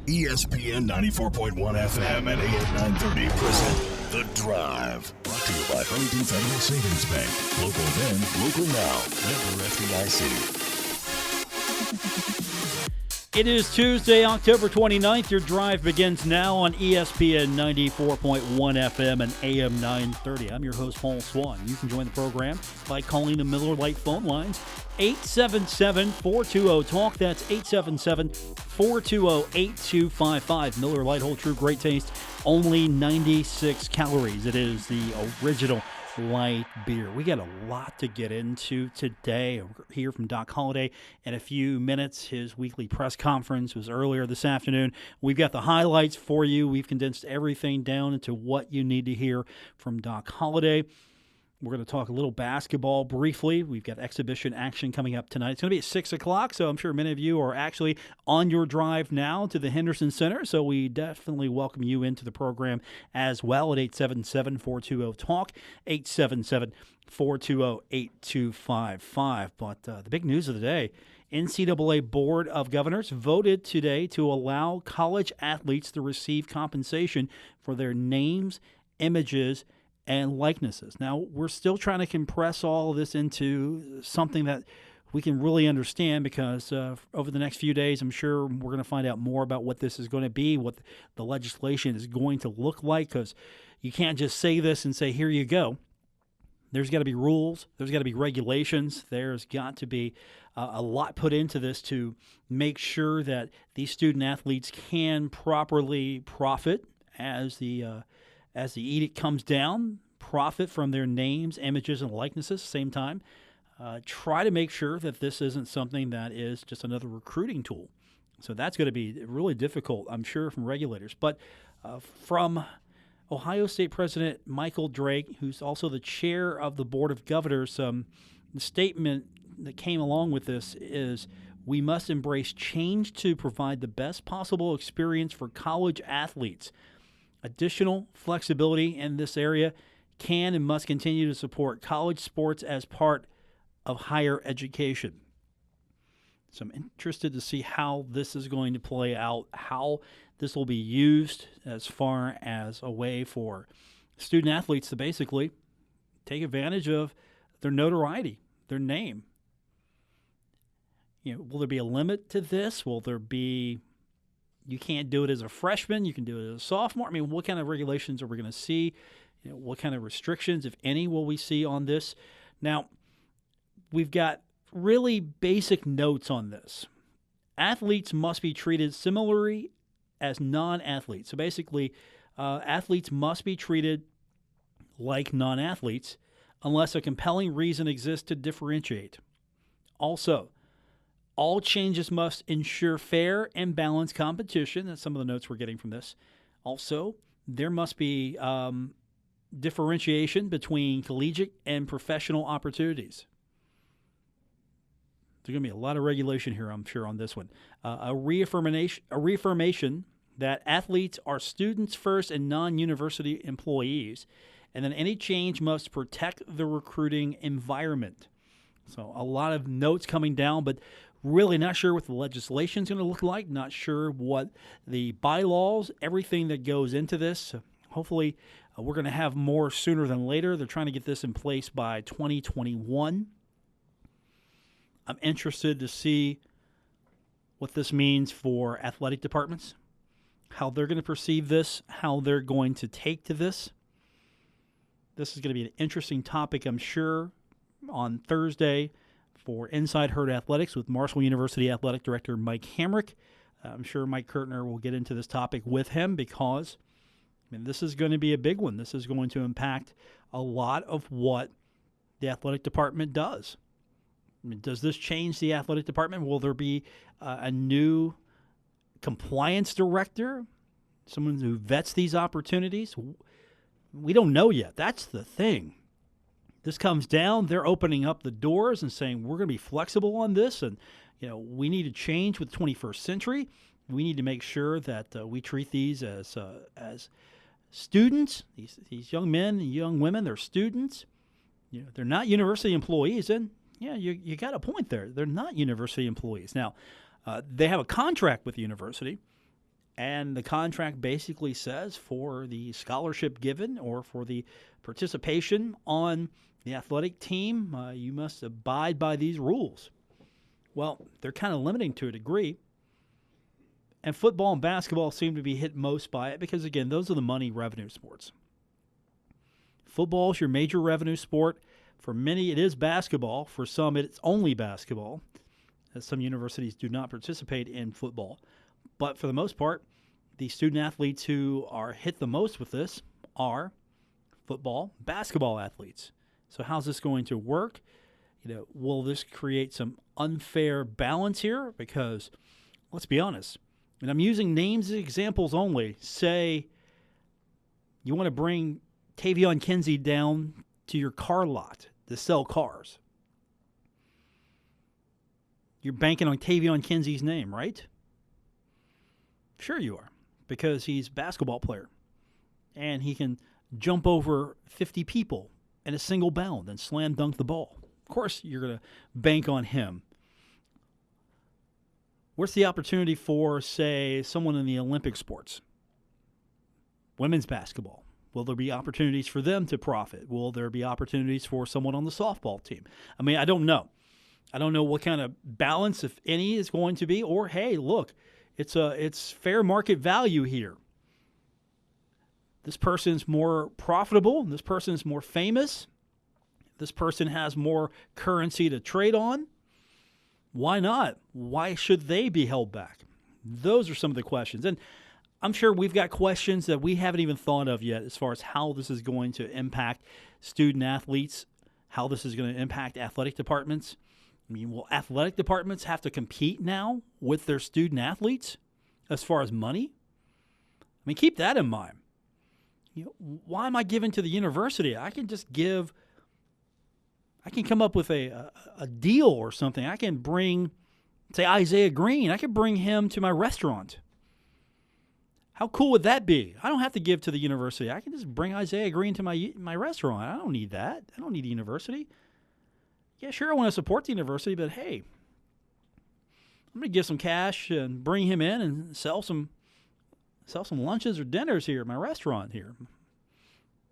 ESPN 94.1 FM and AM 930 present The Drive. Brought to you by Huntington Federal Savings Bank. Local then, local now. Member FDIC. It is Tuesday, October 29th. Your drive begins now on ESPN 94.1 FM and AM 930. I'm your host, Paul Swann. You can join the program by calling the Miller Lite phone lines, 877-420-TALK. That's 877-420-8255. Miller Lite, hold true, great taste, only 96 calories. It is the original light beer. We got a lot to get into today. We'll hear from Doc Holliday in a few minutes. His weekly press conference was earlier this afternoon. We've got the highlights for you. We've condensed everything down into what you need to hear from Doc Holliday. We're going to talk a little basketball briefly. We've got exhibition action coming up tonight. It's going to be at 6 o'clock, so I'm sure many of you are actually on your drive now to the Henderson Center, so we definitely welcome you into the program as well at 877-420-TALK, 877-420-8255. But the big news of the day, NCAA Board of Governors voted today to allow college athletes to receive compensation for their names, images, and likenesses. Now, we're still trying to compress all of this into something that we can really understand because over the next few days, I'm sure we're going to find out more about what this is going to be, what the legislation is going to look like, because you can't just say this and say, here you go. There's got to be rules. There's got to be regulations. There's got to be a lot put into this to make sure that these student athletes can properly profit as the edict comes down, profit from their names, images, and likenesses at the same time. Try to make sure that this isn't something that is just another recruiting tool. So that's going to be really difficult, I'm sure, from regulators. But from Ohio State President Michael Drake, who's also the chair of the Board of Governors, the statement that came along with this is, we must embrace change to provide the best possible experience for college athletes. Additional flexibility in this area can and must continue to support college sports as part of higher education. So I'm interested to see how this is going to play out, how this will be used as far as a way for student athletes to basically take advantage of their notoriety, their name. Will there be a limit to this? Will there be... You can't do it as a freshman. You can do it as a sophomore. I mean, what kind of regulations are we going to see? What kind of restrictions, if any, will we see on this? Now, we've got really basic notes on this. Athletes must be treated similarly as non-athletes. So basically, athletes must be treated like non-athletes unless a compelling reason exists to differentiate. Also, all changes must ensure fair and balanced competition. That's some of the notes we're getting from this. Also, there must be differentiation between collegiate and professional opportunities. There's going to be a lot of regulation here, I'm sure, on this one. A reaffirmation that athletes are students first and non-university employees. And then any change must protect the recruiting environment. So a lot of notes coming down, but really not sure what the legislation is going to look like, not sure what the bylaws, everything that goes into this. Hopefully, we're going to have more sooner than later. They're trying to get this in place by 2021. I'm interested to see what this means for athletic departments, how they're going to perceive this, how they're going to take to this. This is going to be an interesting topic, I'm sure, on Thursday for Inside Herd Athletics with Marshall University Athletic Director Mike Hamrick. I'm sure Mike Kurtner will get into this topic with him because this is going to be a big one. This is going to impact a lot of what the athletic department does. Does this change the athletic department? Will there be a new compliance director, someone who vets these opportunities? We don't know yet. That's the thing. This comes down, they're opening up the doors and saying, we're going to be flexible on this, and we need to change with the 21st century. We need to make sure that we treat these as students, these young men and young women. They're students. They're not university employees. And, you got a point there. They're not university employees. Now, they have a contract with the university, And the contract basically says for the scholarship given or for the participation on the athletic team, you must abide by these rules. Well, they're kind of limiting to a degree. And football and basketball seem to be hit most by it because, again, those are the money revenue sports. Football is your major revenue sport. For many, it is basketball. For some, it's only basketball, as some universities do not participate in football. But for the most part, the student athletes who are hit the most with this are football, basketball athletes. So how's this going to work? Will this create some unfair balance here? Because let's be honest, and I'm using names as examples only. Say you want to bring Tavion Kinsey down to your car lot to sell cars. You're banking on Tavion Kinsey's name, right? Sure you are, because he's a basketball player, and he can jump over 50 people in a single bound and slam dunk the ball. Of course, you're going to bank on him. Where's the opportunity for, say, someone in the Olympic sports? Women's basketball. Will there be opportunities for them to profit? Will there be opportunities for someone on the softball team? I mean, I don't know. I don't know what kind of balance, if any, is going to be. Or, hey, look, it's fair market value here. This person's more profitable. This person's more famous. This person has more currency to trade on. Why not? Why should they be held back? Those are some of the questions. And I'm sure we've got questions that we haven't even thought of yet as far as how this is going to impact student athletes, how this is going to impact athletic departments. I mean, will athletic departments have to compete now with their student athletes as far as money? I mean, keep that in mind. Why am I giving to the university? I can come up with a deal or something. I can bring, say, Isaiah Green. I can bring him to my restaurant. How cool would that be? I don't have to give to the university. I can just bring Isaiah Green to my restaurant. I don't need that. I don't need the university. Yeah, sure, I want to support the university, but hey, I'm going to give some cash and bring him in and sell some lunches or dinners here at my restaurant here.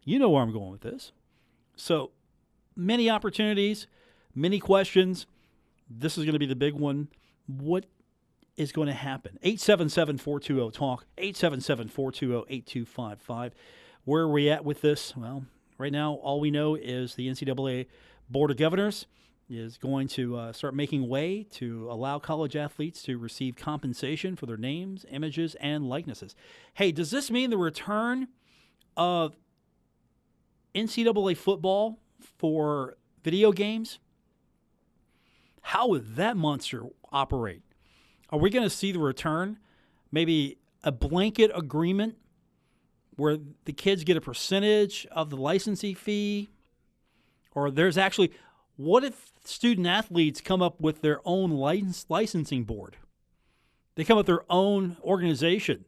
You know where I'm going with this. So many opportunities, many questions. This is going to be the big one. What is going to happen? 877-420-TALK, 877-420-8255. Where are we at with this? Well, right now, all we know is the NCAA Board of Governors is going to start making way to allow college athletes to receive compensation for their names, images, and likenesses. Hey, does this mean the return of NCAA football for video games? How would that monster operate? Are we going to see the return? Maybe a blanket agreement where the kids get a percentage of the licensing fee? Or there's actually, what if student athletes come up with their own licensing board? They come up with their own organization,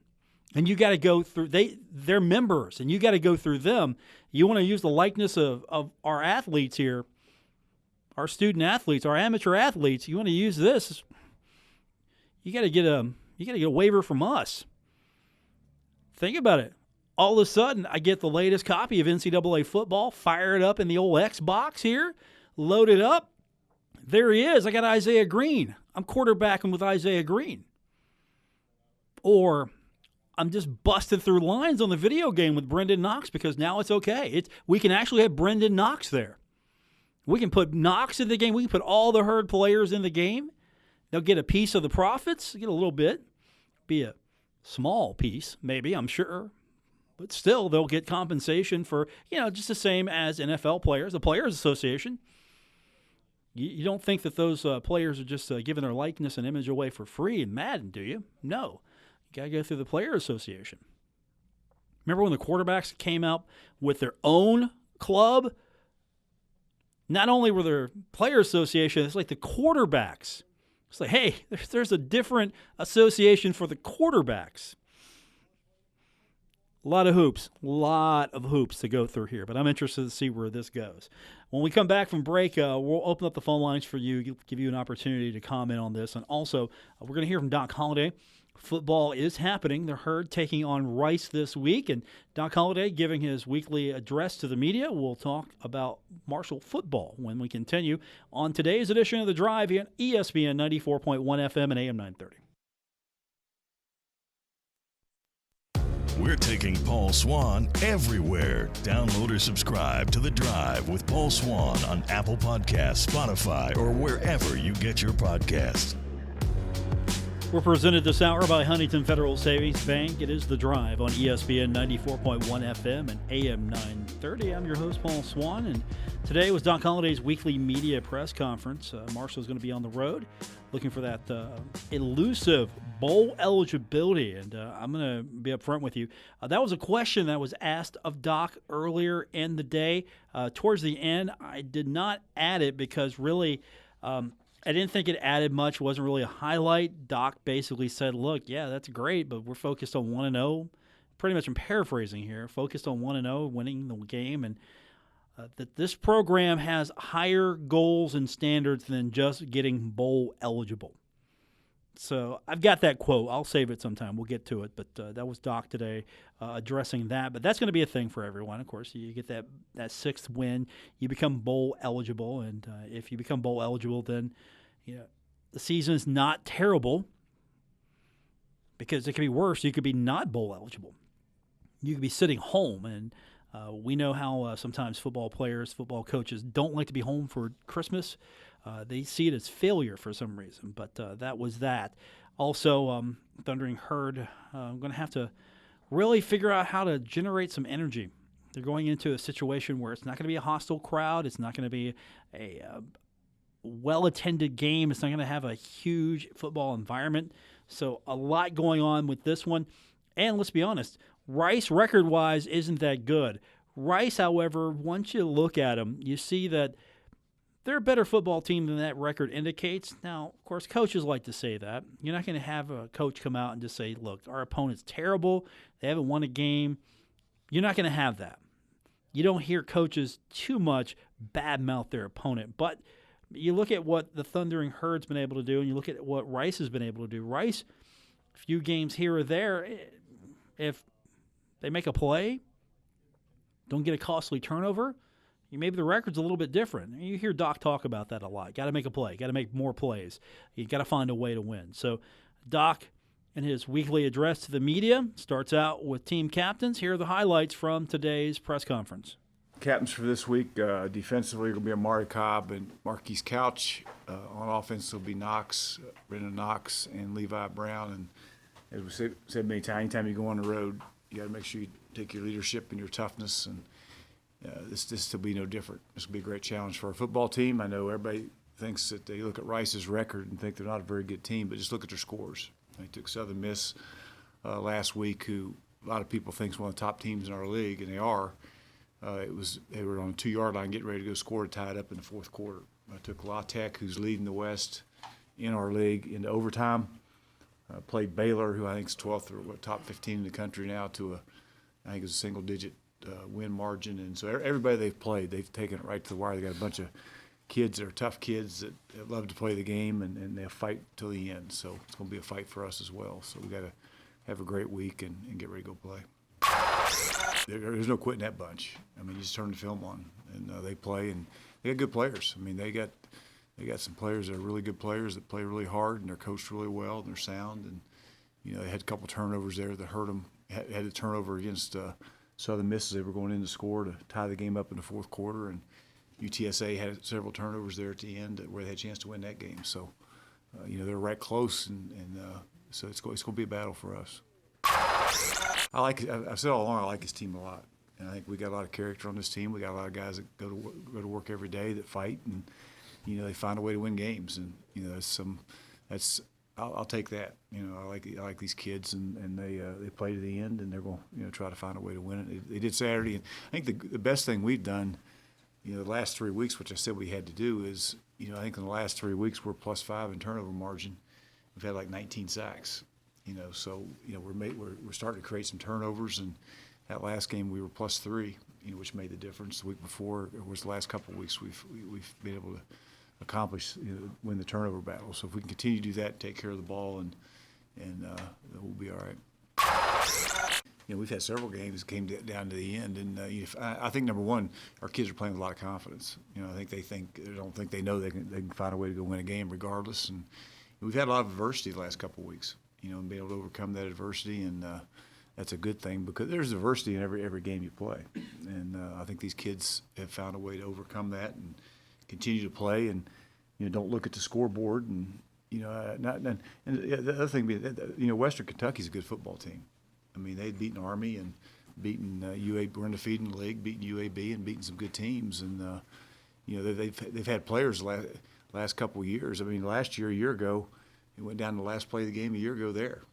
and you got to go through, they're members, and you got to go through them. You want to use the likeness of our athletes here, our student athletes, our amateur athletes. You want to use this, you got to get a waiver from us. Think about it. All of a sudden, I get the latest copy of NCAA football, fire it up in the old Xbox here, load it up. There he is. I got Isaiah Green. I'm quarterbacking with Isaiah Green. Or I'm just busting through lines on the video game with Brendan Knox because now it's okay. We can actually have Brendan Knox there. We can put Knox in the game. We can put all the herd players in the game. They'll get a piece of the profits, get a little bit, be a small piece, maybe, I'm sure. But still, they'll get compensation for, just the same as NFL players, the Players Association. You don't think that those players are just giving their likeness and image away for free in Madden, do you? No. You got to go through the Players Association. Remember when the quarterbacks came out with their own club? Not only were there Players Association, it's like the quarterbacks. It's like, hey, there's a different association for the quarterbacks. A lot of hoops to go through here, but I'm interested to see where this goes. When we come back from break, we'll open up the phone lines for you, give you an opportunity to comment on this. And also, we're going to hear from Doc Holliday Football is happening. The Herd taking on Rice this week, and Doc Holliday giving his weekly address to the media. We'll talk about Marshall football when we continue on today's edition of The Drive on ESPN 94.1 FM and AM 930. We're taking Paul Swann everywhere. Download or subscribe to The Drive with Paul Swann on Apple Podcasts, Spotify, or wherever you get your podcasts. We're presented this hour by Huntington Federal Savings Bank. It is The Drive on ESPN 94.1 FM and AM 930. I'm your host, Paul Swann, and today was Doc Holliday's weekly media press conference. Marshall's going to be on the road looking for that elusive bowl eligibility, and I'm going to be up front with you. That was a question that was asked of Doc earlier in the day. Towards the end, I did not add it because really I didn't think it added much. It wasn't really a highlight. Doc basically said, look, yeah, that's great, but we're focused on 1-0. Pretty much I'm paraphrasing here. Focused on 1-0, winning the game, and that this program has higher goals and standards than just getting bowl eligible. So I've got that quote. I'll save it sometime. We'll get to it. But that was Doc today addressing that. But that's going to be a thing for everyone. Of course, you get that sixth win, you become bowl eligible. And if you become bowl eligible, then the season is not terrible because it could be worse. You could be not bowl eligible. You could be sitting home. And we know how sometimes football players, football coaches don't like to be home for Christmas. They see it as failure for some reason, but that was that. Also, Thundering Herd, I'm going to have to really figure out how to generate some energy. They're going into a situation where it's not going to be a hostile crowd. It's not going to be a well-attended game. It's not going to have a huge football environment. So a lot going on with this one. And let's be honest, Rice record-wise isn't that good. Rice, however, once you look at them, you see that they're a better football team than that record indicates. Now, of course, coaches like to say that. You're not going to have a coach come out and just say, look, our opponent's terrible. They haven't won a game. You're not going to have that. You don't hear coaches too much badmouth their opponent. But you look at what the Thundering Herd's been able to do, and you look at what Rice has been able to do. Rice, a few games here or there, if they make a play, don't get a costly turnover, maybe the record's a little bit different. You hear Doc talk about that a lot. Got to make a play. Got to make more plays. You got to find a way to win. So Doc, in his weekly address to the media, starts out with team captains. Here are the highlights from today's press conference. Captains for this week, defensively, will be Amari Cobb and Marquise Couch. On offense, will be Brendan Knox, and Levi Brown. And as we said many times, anytime you go on the road, you got to make sure you take your leadership and your toughness, and this will be no different. This will be a great challenge for our football team. I know everybody thinks that they look at Rice's record and think they're not a very good team, but just look at their scores. They took Southern Miss last week, who a lot of people think is one of the top teams in our league, and they are. They were on the 2-yard line getting ready to go score to tie it up in the fourth quarter. I took La Tech, who's leading the West in our league, into overtime. Played Baylor, who I think is 12th or top 15 in the country now, to I think it's a single-digit win margin. And so everybody they've played, they've taken it right to the wire. They got a bunch of kids that are tough kids that love to play the game, and they'll fight till the end. So it's going to be a fight for us as well. So we got to have a great week and get ready to go play. There's no quitting that bunch. I mean, you just turn the film on, and they play, and they got good players. I mean, they got some players that are really good players that play really hard, and they're coached really well, and they're sound. And they had a couple turnovers there that hurt them. Had a turnover against Southern Miss as they were going in to score to tie the game up in the fourth quarter, and UTSA had several turnovers there at the end where they had a chance to win that game. So, they're right close, and so it's going to be a battle for us. I've said all along, I like this team a lot, and I think we got a lot of character on this team. We got a lot of guys that go to work every day, that fight, and they find a way to win games. And I'll take that. I like these kids, and they play to the end, and they're going to try to find a way to win it. They did Saturday, and I think the best thing we've done, the last 3 weeks, which I said we had to do, is I think in the last 3 weeks we're +5 in turnover margin. We've had like 19 sacks. So we're starting to create some turnovers, and that last game we were +3, which made the difference. The week before, it was the last couple of weeks we've been able to accomplish, win the turnover battle. So if we can continue to do that, take care of the ball, and and we'll be all right. We've had several games that came down to the end, and I think number one, our kids are playing with a lot of confidence. I think they don't think they know they can find a way to go win a game regardless. And we've had a lot of adversity the last couple of weeks, and being able to overcome that adversity, and that's a good thing because there's adversity in every game you play. And I think these kids have found a way to overcome that and continue to play, and don't look at the scoreboard. And and the other thing being, Western Kentucky's a good football team. I mean, they'd beaten Army and beaten UAB. We're undefeated in the league, beaten UAB and beaten some good teams. And they've had players last couple of years. I mean, last year, a year ago, it went down to the last play of the game a year ago there.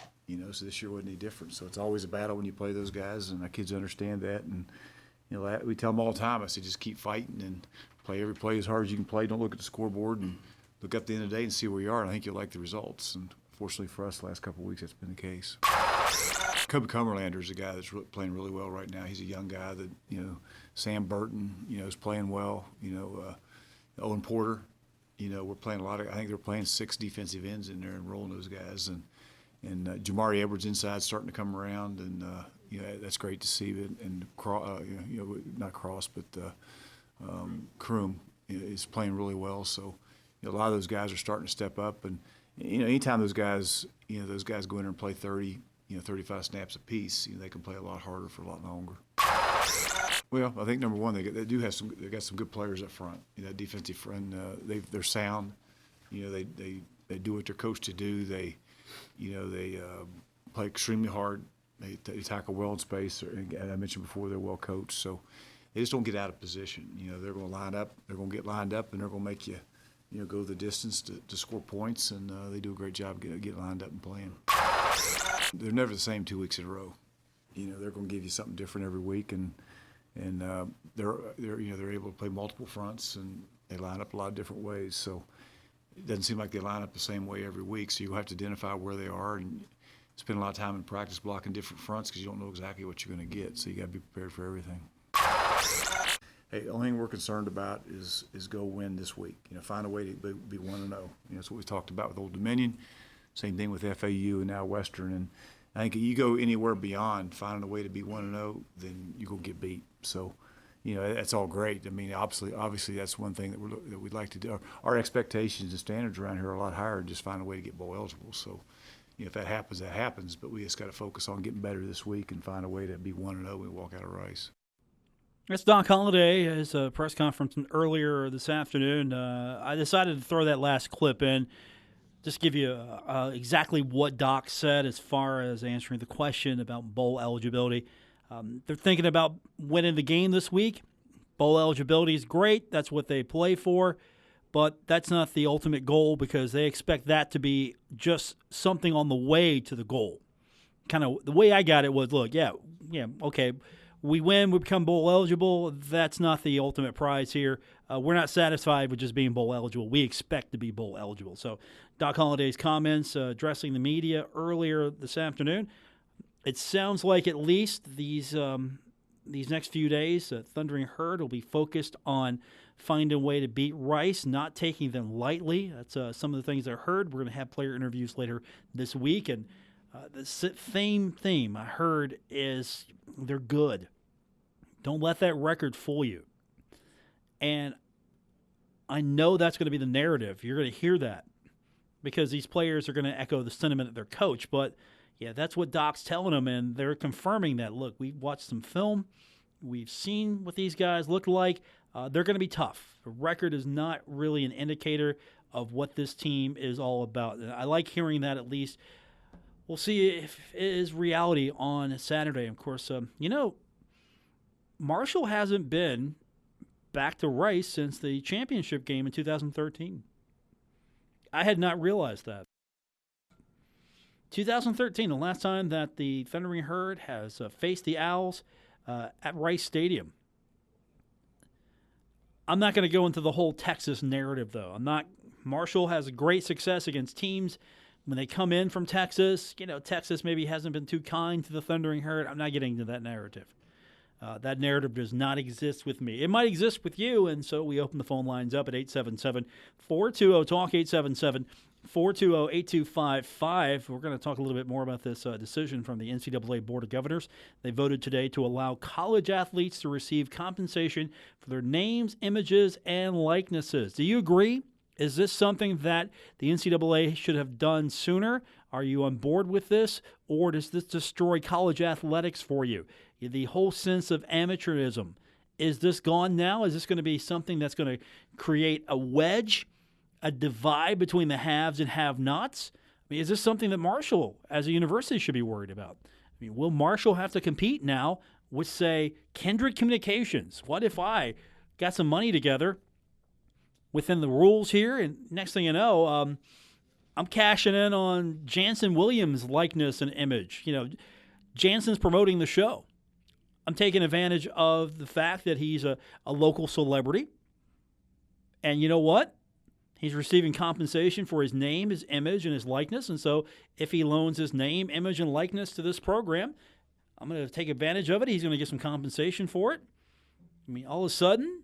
So this year wasn't any different. So it's always a battle when you play those guys, and our kids understand that. And we tell them all the time. I say, just keep fighting and play every play as hard as you can play. Don't look at the scoreboard and look up at the end of the day and see where you are. And I think you'll like the results. And fortunately for us, the last couple of weeks, that's been the case. Kobe Cumberlander is a guy that's playing really well right now. He's a young guy that, Sam Burton, is playing well. Owen Porter, we're playing a lot of, I think they're playing 6 defensive ends in there and rolling those guys. And Jamari Edwards inside starting to come around, and, that's great to see. And not Cross, but Kroom is playing really well. So, a lot of those guys are starting to step up. And, anytime those guys go in there and play 30, 35 snaps apiece, they can play a lot harder for a lot longer. Well, I think number one, they got some good players up front. That defensive front, they're sound. They do what they're coached to do. They play extremely hard. They tackle well in space. And I mentioned before, they're well coached. So they just don't get out of position. They're going to line up. They're going to get lined up, and they're going to make you, go the distance to score points. And they do a great job getting lined up and playing. They're never the same 2 weeks in a row. They're going to give you something different every week, and they're able to play multiple fronts, and they line up a lot of different ways. So it doesn't seem like they line up the same way every week. So you have to identify where they are and spend a lot of time in practice blocking different fronts because you don't know exactly what you're going to get. So you got to be prepared for everything. Hey, the only thing we're concerned about is go win this week. Find a way to be 1-0. That's what we talked about with Old Dominion. Same thing with FAU and now Western. And I think if you go anywhere beyond finding a way to be 1-0, then you're going to get beat. So, that's all great. I mean, obviously that's one thing that we'd like to do. Our expectations and standards around here are a lot higher than just find a way to get bowl eligible. So, if that happens, that happens. But we just got to focus on getting better this week and find a way to be 1-0 and walk out of Rice. That's Doc Holliday. His press conference earlier this afternoon. I decided to throw that last clip in. Just give you exactly what Doc said as far as answering the question about bowl eligibility. They're thinking about winning the game this week. Bowl eligibility is great. That's what they play for. But that's not the ultimate goal because they expect that to be just something on the way to the goal. Kind of the way I got it was, look, okay, we win, we become bowl eligible. That's not the ultimate prize here. We're not satisfied with just being bowl eligible. We expect to be bowl eligible. So Doc Holliday's comments addressing the media earlier this afternoon. It sounds like at least these next few days, Thundering Herd will be focused on finding a way to beat Rice, not taking them lightly. That's some of the things I heard. We're going to have player interviews later this week. And the same theme I heard is they're good. Don't let that record fool you. And I know that's going to be the narrative. You're going to hear that because these players are going to echo the sentiment of their coach. But, yeah, that's what Doc's telling them, and they're confirming that. Look, we've watched some film. We've seen what these guys look like. They're going to be tough. The record is not really an indicator of what this team is all about. And I like hearing that at least. We'll see if it is reality on Saturday. Of course, Marshall hasn't been back to Rice since the championship game in 2013. I had not realized that. 2013, the last time that the Thundering Herd has faced the Owls at Rice Stadium. I'm not going to go into the whole Texas narrative, though. Marshall has great success against teams when they come in from Texas. Texas maybe hasn't been too kind to the Thundering Herd. I'm not getting into that narrative. That narrative does not exist with me. It might exist with you, and so we open the phone lines up at 877-420-TALK, 420-8255. We're going to talk a little bit more about this decision from the NCAA Board of Governors. They voted today to allow college athletes to receive compensation for their names, images, and likenesses. Do you agree? Is this something that the NCAA should have done sooner? Are you on board with this? Or does this destroy college athletics for you? The whole sense of amateurism. Is this gone now? Is this going to be something that's going to create a wedge, a divide between the haves and have-nots? I mean, is this something that Marshall, as a university, should be worried about? I mean, will Marshall have to compete now with, say, Kindred Communications? What if I got some money together within the rules here, and next thing you know, I'm cashing in on Jansen Williams' likeness and image. You know, Jansen's promoting the show. I'm taking advantage of the fact that he's a local celebrity. And you know what? He's receiving compensation for his name, his image, and his likeness. And so if he loans his name, image, and likeness to this program, I'm going to take advantage of it. He's going to get some compensation for it. I mean, all of a sudden,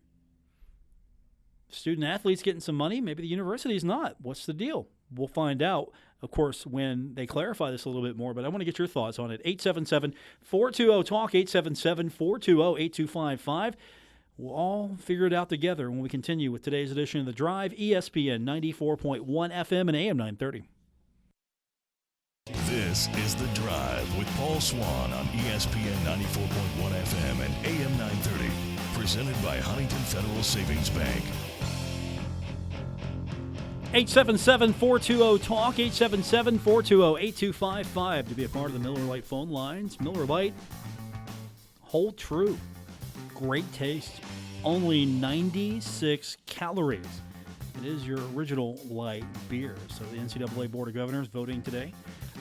student athletes getting some money. Maybe the university's not. What's the deal? We'll find out, of course, when they clarify this a little bit more. But I want to get your thoughts on it. 877-420-TALK, 877-420-8255. We'll all figure it out together when we continue with today's edition of The Drive, ESPN 94.1 FM and AM 930. This is The Drive with Paul Swann on ESPN 94.1 FM and AM 930. Presented by Huntington Federal Savings Bank. 877-420-TALK, 877-420-8255 to be a part of the Miller Lite phone lines. Miller Lite, hold true. Great taste. Only 96 calories. It is your original light beer. So the NCAA Board of Governors voting today,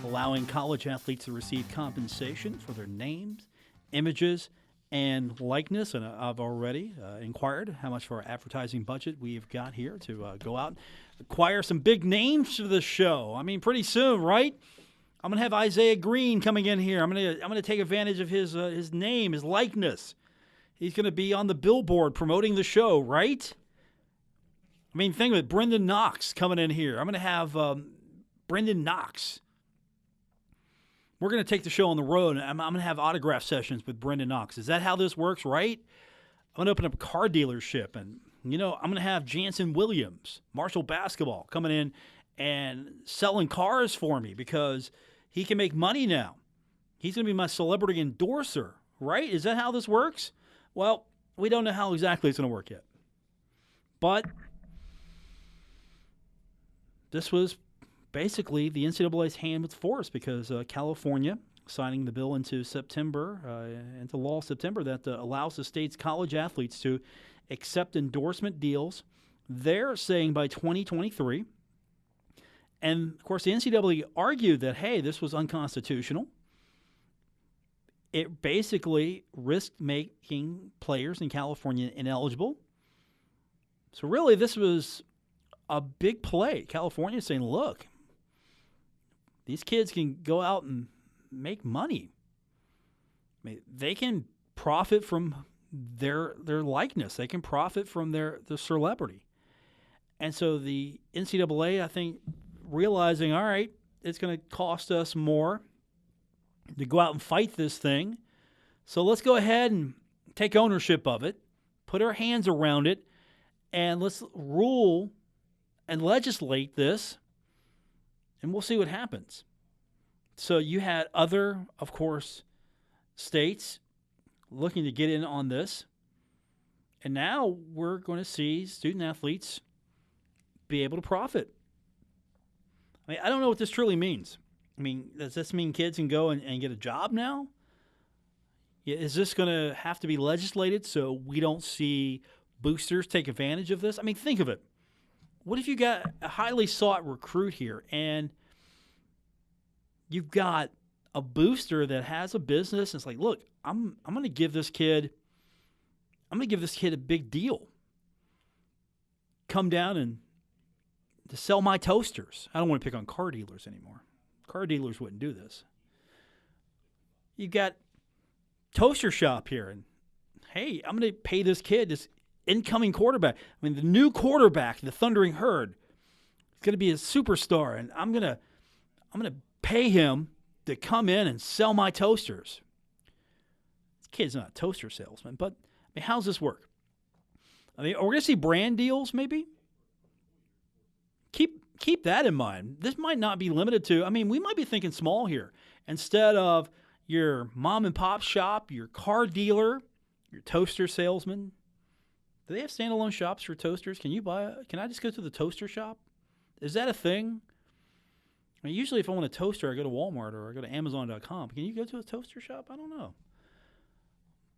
allowing college athletes to receive compensation for their names, images, and likeness. And I've already inquired how much for our advertising budget we've got here to go out and acquire some big names for the show. I mean, pretty soon, right? I'm gonna have Isaiah Green coming in here. I'm gonna take advantage of his name, his likeness. He's gonna be on the billboard promoting the show, right? I mean, think of it. Brendan Knox coming in here. I'm gonna have Brendan Knox. We're going to take the show on the road, and I'm going to have autograph sessions with Brendan Knox. Is that how this works, right? I'm going to open up a car dealership, and, I'm going to have Jansen Williams, Marshall Basketball, coming in and selling cars for me because he can make money now. He's going to be my celebrity endorser, right? Is that how this works? Well, we don't know how exactly it's going to work yet. But this was basically the NCAA's hand was forced because California signing the bill into law September that allows the state's college athletes to accept endorsement deals. They're saying by 2023. And, of course, the NCAA argued that, hey, this was unconstitutional. It basically risked making players in California ineligible. So, really, this was a big play. California saying, look, these kids can go out and make money. I mean, they can profit from their likeness. They can profit from their celebrity. And so the NCAA, I think, realizing, all right, it's going to cost us more to go out and fight this thing. So let's go ahead and take ownership of it, put our hands around it, and let's rule and legislate this, and we'll see what happens. So you had other, of course, states looking to get in on this. And now we're going to see student athletes be able to profit. I mean, I don't know what this truly means. I mean, does this mean kids can go and get a job now? Is this going to have to be legislated so we don't see boosters take advantage of this? I mean, think of it. What if you got a highly sought recruit here and you've got a booster that has a business and it's like, look, I'm going to give this kid a big deal. Come down and to sell my toasters. I don't want to pick on car dealers anymore. Car dealers wouldn't do this. You've got toaster shop here and hey, I'm going to pay this kid, this incoming quarterback. I mean, the new quarterback, the Thundering Herd, He's going to be a superstar, and I'm going to pay him to come in and sell my toasters. This kid's not a toaster salesman, but I mean, how's this work? I mean, are we going to see brand deals maybe? Keep that in mind. This might not be limited to, I mean, we might be thinking small here. Instead of your mom and pop shop, your car dealer, your toaster salesman. Do they have standalone shops for toasters? Can I just go to the toaster shop? Is that a thing? I mean, usually if I want a toaster, I go to Walmart or I go to Amazon.com. Can you go to a toaster shop? I don't know.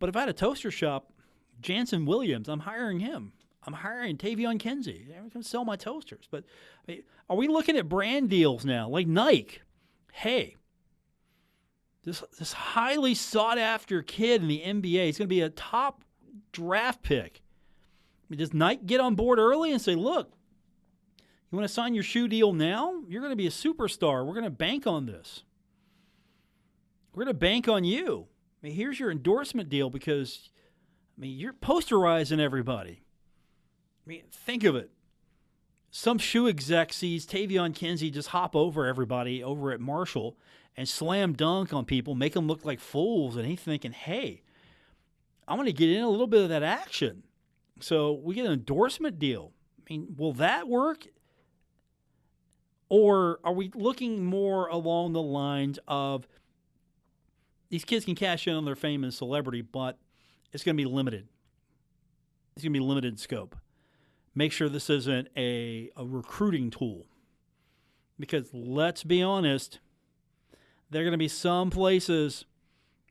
But if I had a toaster shop, Jansen Williams, I'm hiring him. I'm hiring Tavion Kinsey. They're going to sell my toasters. But I mean, are we looking at brand deals now? Like Nike. Hey, this highly sought-after kid in the NBA is going to be a top draft pick. I mean, does Nike get on board early and say, look, you want to sign your shoe deal now? You're going to be a superstar. We're going to bank on this. We're going to bank on you. I mean, here's your endorsement deal because, I mean, you're posterizing everybody. I mean, think of it. Some shoe exec sees Tavion Kinsey just hop over everybody over at Marshall and slam dunk on people, make them look like fools, and he's thinking, hey, I want to get in a little bit of that action. So we get an endorsement deal. I mean, will that work? Or are we looking more along the lines of these kids can cash in on their fame and celebrity, but it's going to be limited. It's going to be limited in scope. Make sure this isn't a recruiting tool. Because let's be honest, there are going to be some places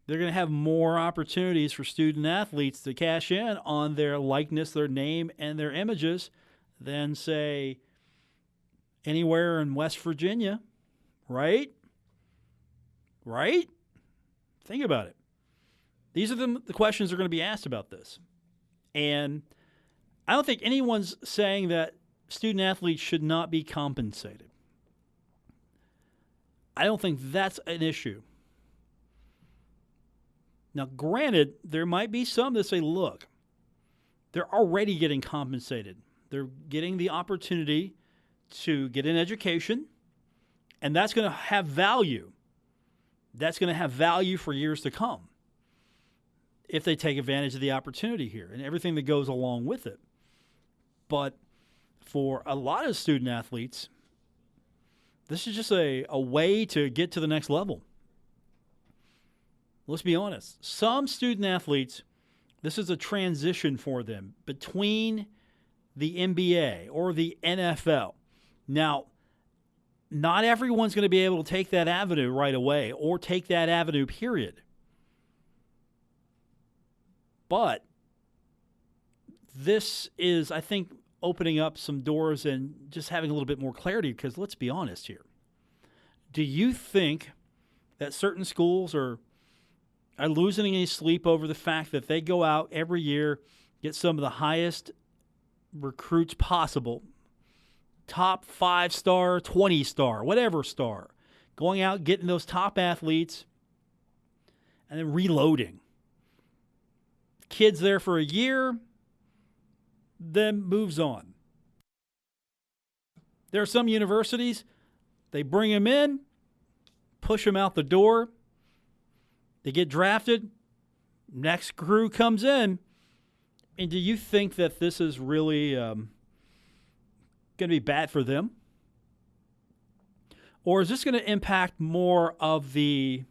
they're going to have more opportunities for student athletes to cash in on their likeness, their name, and their images than, say, anywhere in West Virginia, right? Right? Think about it. These are the questions that are going to be asked about this. And I don't think anyone's saying that student athletes should not be compensated. I don't think that's an issue. Now, granted, there might be some that say, look, they're already getting compensated. They're getting the opportunity to get an education, and that's going to have value. That's going to have value for years to come if they take advantage of the opportunity here and everything that goes along with it. But for a lot of student athletes, this is just a way to get to the next level. Let's be honest. Some student athletes, this is a transition for them between the NBA or the NFL. Now, not everyone's going to be able to take that avenue right away or take that avenue, period. But this is, I think, opening up some doors and just having a little bit more clarity because let's be honest here. Do you think that certain schools are losing any sleep over the fact that they go out every year, get some of the highest recruits possible, top 5-star, 20-star, whatever star, going out, getting those top athletes, and then reloading? Kid's there for a year, then moves on. There are some universities, they bring him in, push him out the door, they get drafted, next crew comes in, and do you think that this is really going to be bad for them? Or is this going to impact more of the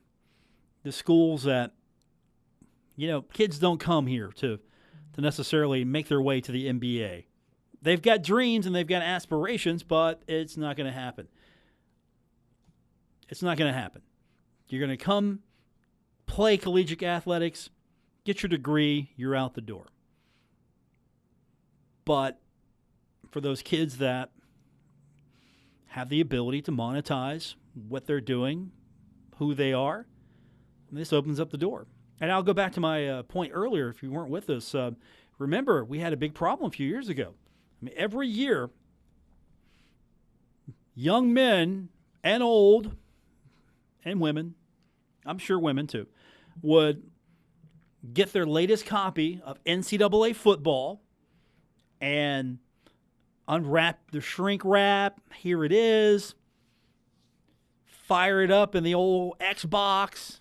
schools that, kids don't come here to necessarily make their way to the NBA? They've got dreams and they've got aspirations, but it's not going to happen. It's not going to happen. You're going to come play collegiate athletics, get your degree, you're out the door. But for those kids that have the ability to monetize what they're doing, who they are, this opens up the door. And I'll go back to my point earlier, if you weren't with us. Remember, we had a big problem a few years ago. I mean, every year, young men and old and women, I'm sure women too, would get their latest copy of NCAA football, and unwrap the shrink wrap. Here it is. Fire it up in the old Xbox.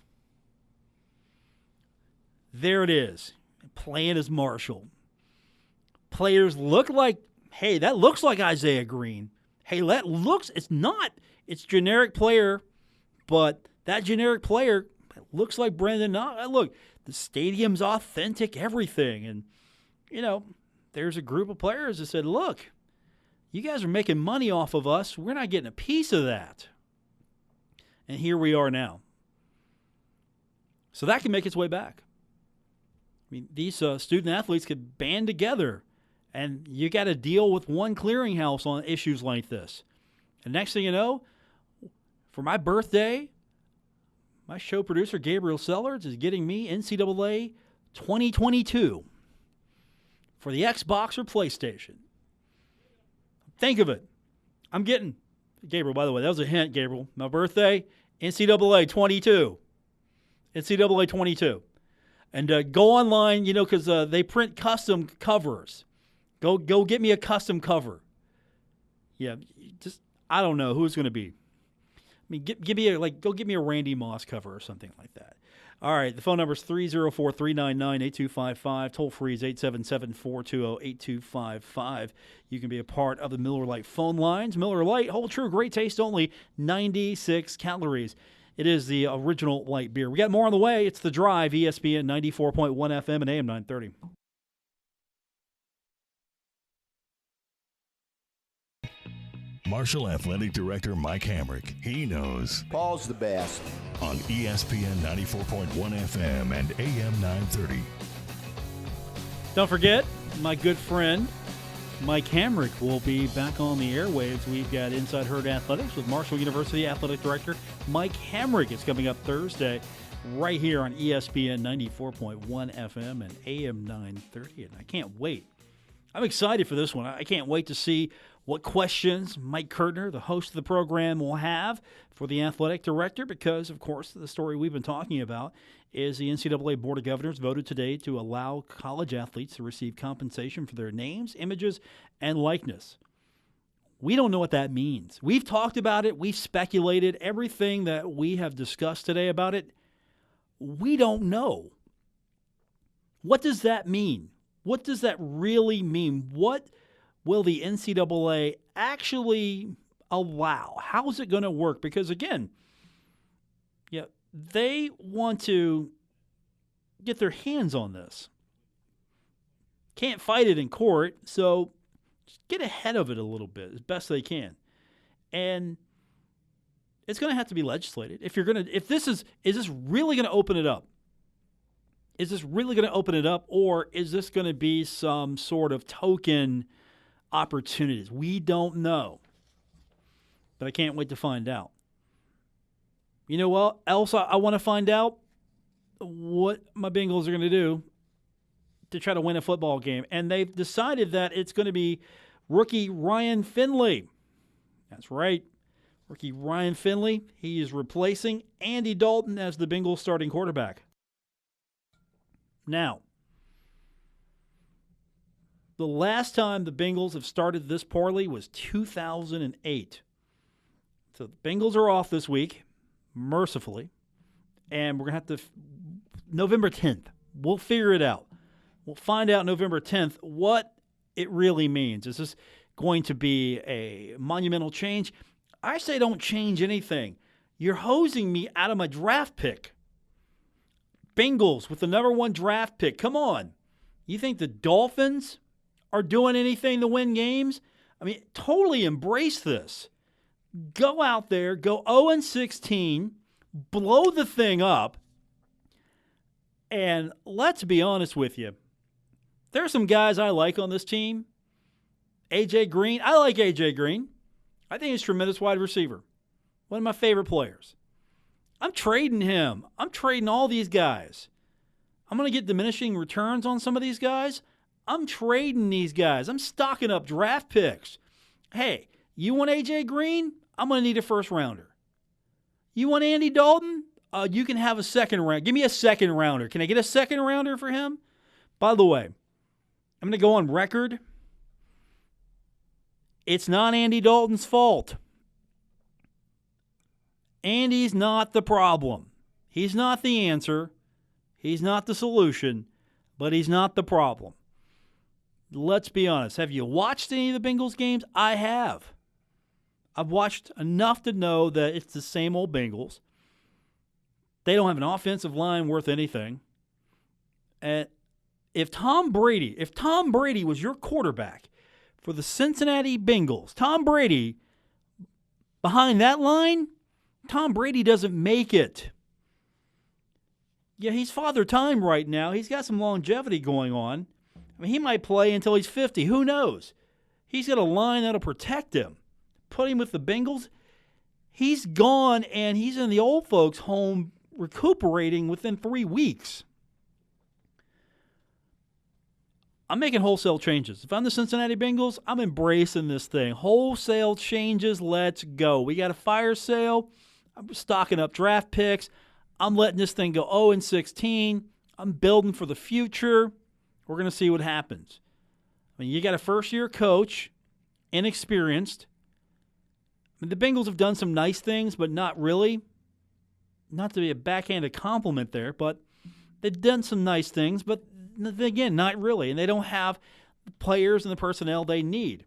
There it is. Playing as Marshall. Players look like, hey, that looks like Isaiah Green. Hey, that looks, it's not. It's generic player, but that generic player looks like Brendan Knox. Look, the stadium's authentic, everything. And, there's a group of players that said, look, you guys are making money off of us. We're not getting a piece of that. And here we are now. So that can make its way back. I mean, these student athletes could band together, and you got to deal with one clearinghouse on issues like this. And next thing you know, for my birthday, my show producer, Gabriel Sellards, is getting me NCAA 2022 for the Xbox or PlayStation. Think of it. I'm getting, Gabriel, by the way, that was a hint, Gabriel. My birthday, NCAA 22. NCAA 22. And go online, because they print custom covers. Go get me a custom cover. Yeah, just, I don't know who it's going to be. I mean, give me go get me a Randy Moss cover or something like that. All right, the phone number is 304-399-8255. Toll free is 877-420-8255. You can be a part of the Miller Lite phone lines. Miller Lite, hold true, great taste, only 96 calories. It is the original light beer. We got more on the way. It's The Drive, ESPN 94.1 FM and AM 930. Marshall Athletic Director Mike Hamrick. He knows. Paul's the best. On ESPN 94.1 FM and AM 930. Don't forget, my good friend Mike Hamrick will be back on the airwaves. We've got Inside Herd Athletics with Marshall University Athletic Director Mike Hamrick. It's coming up Thursday right here on ESPN 94.1 FM and AM 930. And I can't wait. I'm excited for this one. I can't wait to see what questions Mike Kurtner, the host of the program, will have for the athletic director because, of course, the story we've been talking about is the NCAA Board of Governors voted today to allow college athletes to receive compensation for their names, images, and likeness. We don't know what that means. We've talked about it. We've speculated. Everything that we have discussed today about it, we don't know. What does that mean? What does that really mean? What will the NCAA actually allow? How is it going to work? Because, again, they want to get their hands on this. Can't fight it in court, so just get ahead of it a little bit as best they can. And it's going to have to be legislated. Is this really going to open it up? Is this really going to open it up, or is this going to be some sort of token opportunities? We don't know. But I can't wait to find out. You know what else I want to find out? What my Bengals are going to do to try to win a football game. And they've decided that it's going to be rookie Ryan Finley. That's right. Rookie Ryan Finley. He is replacing Andy Dalton as the Bengals starting quarterback. Now, the last time the Bengals have started this poorly was 2008. So the Bengals are off this week, mercifully, and we're going to have to November 10th. We'll figure it out. We'll find out November 10th what it really means. Is this going to be a monumental change? I say don't change anything. You're hosing me out of my draft pick. Bengals with the number 1 draft pick. Come on. You think the Dolphins are doing anything to win games? I mean, totally embrace this. Go out there, go 0-16, blow the thing up, and let's be honest with you. There are some guys I like on this team. A.J. Green. I like A.J. Green. I think he's a tremendous wide receiver. One of my favorite players. I'm trading him. I'm trading all these guys. I'm going to get diminishing returns on some of these guys. I'm trading these guys. I'm stocking up draft picks. Hey, you want A.J. Green? I'm going to need a first rounder. You want Andy Dalton? You can have a second round. Give me a second rounder. Can I get a second rounder for him? By the way, I'm going to go on record It's not Andy Dalton's fault. Andy's not the problem. He's not the answer. He's not the solution, but he's not the problem. Let's be honest. Have you watched any of the Bengals games? I have. I've watched enough to know that it's the same old Bengals. They don't have an offensive line worth anything. And if Tom Brady was your quarterback for the Cincinnati Bengals, Tom Brady, behind that line, Tom Brady doesn't make it. Yeah, he's Father Time right now. He's got some longevity going on. I mean, he might play until he's 50. Who knows? He's got a line that'll protect him. Put him with the Bengals. He's gone, and he's in the old folks' home recuperating within 3 weeks. I'm making wholesale changes. If I'm the Cincinnati Bengals, I'm embracing this thing. Wholesale changes, let's go. We got a fire sale. I'm stocking up draft picks. I'm letting this thing go 0-16. I'm building for the future. We're going to see what happens. I mean, you got a first-year coach, inexperienced. I mean, the Bengals have done some nice things, but not really. Not to be a backhanded compliment there, but they've done some nice things, but again, not really. And they don't have the players and the personnel they need.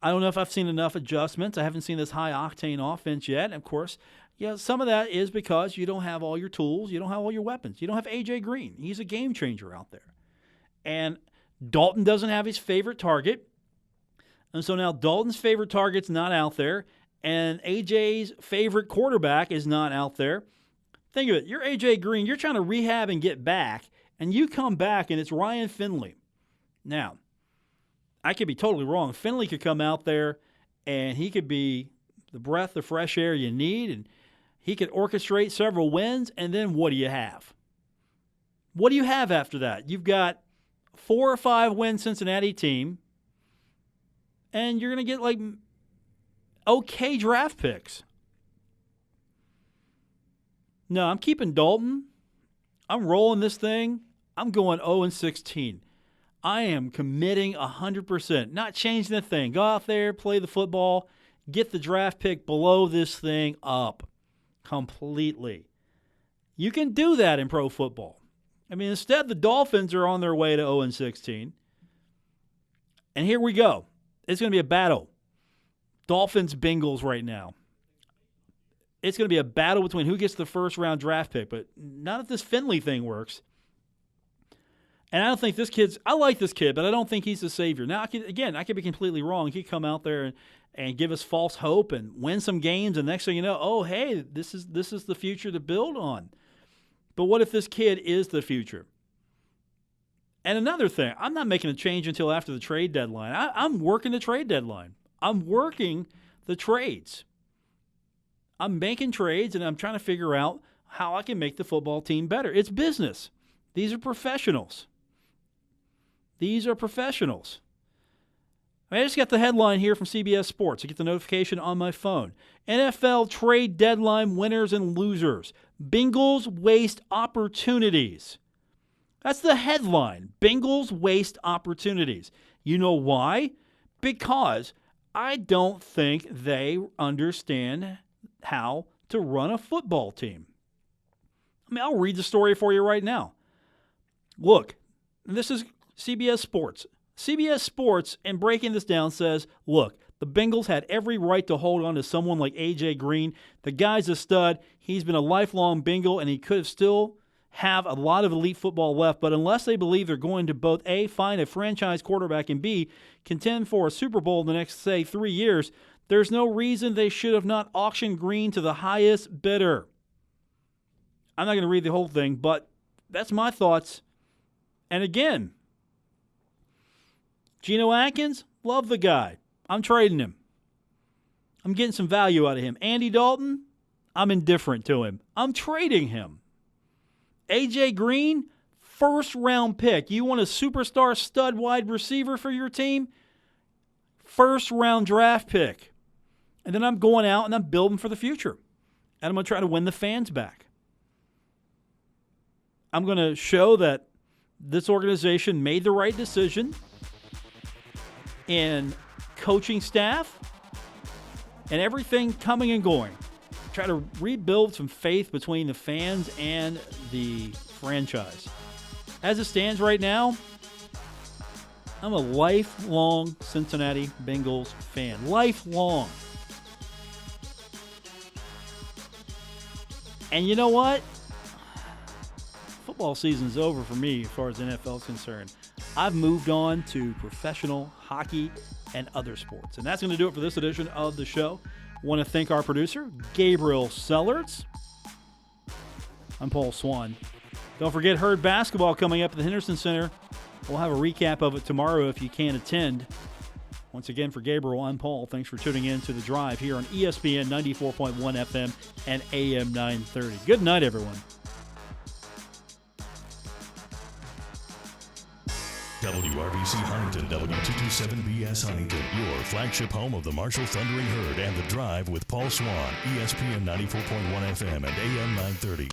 I don't know if I've seen enough adjustments. I haven't seen this high-octane offense yet. And of course, yeah, some of that is because you don't have all your tools. You don't have all your weapons. You don't have A.J. Green. He's a game changer out there. And Dalton doesn't have his favorite target. And so now Dalton's favorite target's not out there. And A.J.'s favorite quarterback is not out there. Think of it. You're A.J. Green. You're trying to rehab and get back. And you come back, and it's Ryan Finley. Now, I could be totally wrong. Finley could come out there, and he could be the breath of fresh air you need, and he could orchestrate several wins, and then what do you have? What do you have after that? You've got 4 or 5 win Cincinnati team, and you're going to get like okay draft picks. No, I'm keeping Dalton. I'm rolling this thing. I'm going 0-16. I am committing 100%, not changing a thing. Go out there, play the football, get the draft pick, blow this thing up completely. You can do that in pro football. I mean, instead, the Dolphins are on their way to 0-16. And here we go. It's going to be a battle. Dolphins-Bengals right now. It's going to be a battle between who gets the first-round draft pick, but not if this Finley thing works. And I don't think this kid's – I like this kid, but I don't think he's the savior. Now, I could be completely wrong. He could come out there and give us false hope and win some games, and next thing you know, oh, hey, this is the future to build on. But what if this kid is the future? And another thing, I'm not making a change until after the trade deadline. I'm working the trade deadline. I'm working the trades. I'm making trades, and I'm trying to figure out how I can make the football team better. It's business. These are professionals. These are professionals. I just got the headline here from CBS Sports. I get the notification on my phone. NFL trade deadline winners and losers. Bengals waste opportunities. That's the headline. Bengals waste opportunities. You know why? Because I don't think they understand how to run a football team. I mean, I'll read the story for you right now. Look, this is CBS Sports. CBS Sports, in breaking this down, says, look, the Bengals had every right to hold on to someone like A.J. Green. The guy's a stud. He's been a lifelong Bengal, and he could still have a lot of elite football left. But unless they believe they're going to both, A, find a franchise quarterback, and B, contend for a Super Bowl in the next, say, 3 years, there's no reason they should have not auctioned Green to the highest bidder. I'm not going to read the whole thing, but that's my thoughts. And again, Geno Atkins, love the guy. I'm trading him. I'm getting some value out of him. Andy Dalton, I'm indifferent to him. I'm trading him. A.J. Green, first-round pick. You want a superstar stud wide receiver for your team? First-round draft pick. And then I'm going out and I'm building for the future. And I'm going to try to win the fans back. I'm going to show that this organization made the right decision in coaching staff, and everything coming and going. Try to rebuild some faith between the fans and the franchise. As it stands right now, I'm a lifelong Cincinnati Bengals fan. Lifelong. And you know what? Football season's over for me as far as the NFL is concerned. I've moved on to professional hockey and other sports. And that's going to do it for this edition of the show. I want to thank our producer, Gabriel Sellards. I'm Paul Swann. Don't forget Herd basketball coming up at the Henderson Center. We'll have a recap of it tomorrow if you can attend. Once again, for Gabriel, I'm Paul. Thanks for tuning in to The Drive here on ESPN 94.1 FM and AM 930. Good night, everyone. WRBC Huntington, W227BS Huntington, your flagship home of the Marshall Thundering Herd and The Drive with Paul Swann, ESPN 94.1 FM and AM 930.